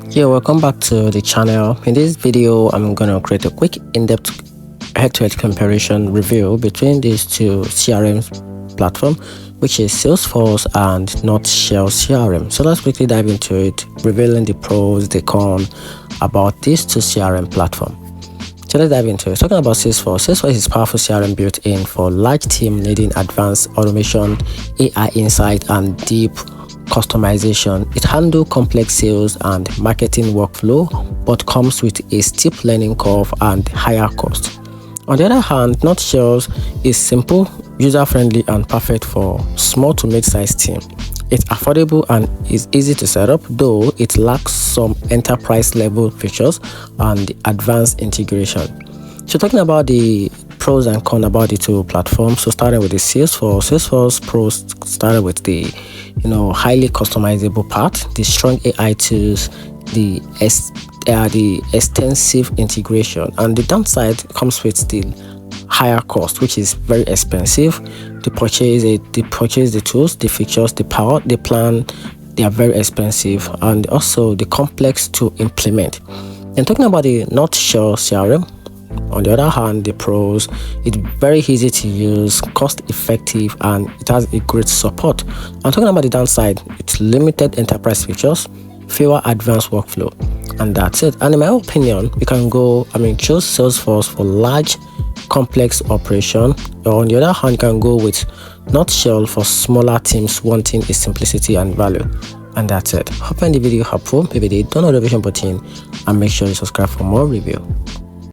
Yeah, welcome back to the channel. In this video, I'm going to create a quick in-depth head-to-head comparison review between these two CRM platforms, which is Salesforce and Nutshell CRM. So let's quickly dive into it, revealing the pros, the cons about these two CRM platforms. So let's dive into it. Talking about Salesforce. Salesforce is a powerful CRM built in for large teams needing advanced automation, AI insight, and deep customization. It handles complex sales and marketing workflow, but comes with a steep learning curve and higher cost. On the other hand, Nutshell is simple, user-friendly, and perfect for small to mid-sized teams. It's affordable and is easy to set up, though it lacks some enterprise-level features and advanced integration. So talking about the pros and cons about the two platforms, so starting with the Salesforce pros started with the highly customizable part, the strong AI tools, the extensive integration, and the downside comes with the higher cost, which is very expensive. To purchase the tools, the features, the power, the plan, they are very expensive, and also the complex to implement. And talking about the Nutshell CRM, on the other hand, the pros, it's very easy to use, cost effective, and it has a great support. And talking about the downside, it's limited enterprise features, fewer advanced workflow, and that's it. And in my opinion, you can choose Salesforce for large complex operation, or on the other hand, you can go with Nutshell for smaller teams wanting a simplicity and value. And that's it. Hope you find the video helpful. If you did, don't know the notification button and make sure you subscribe for more review.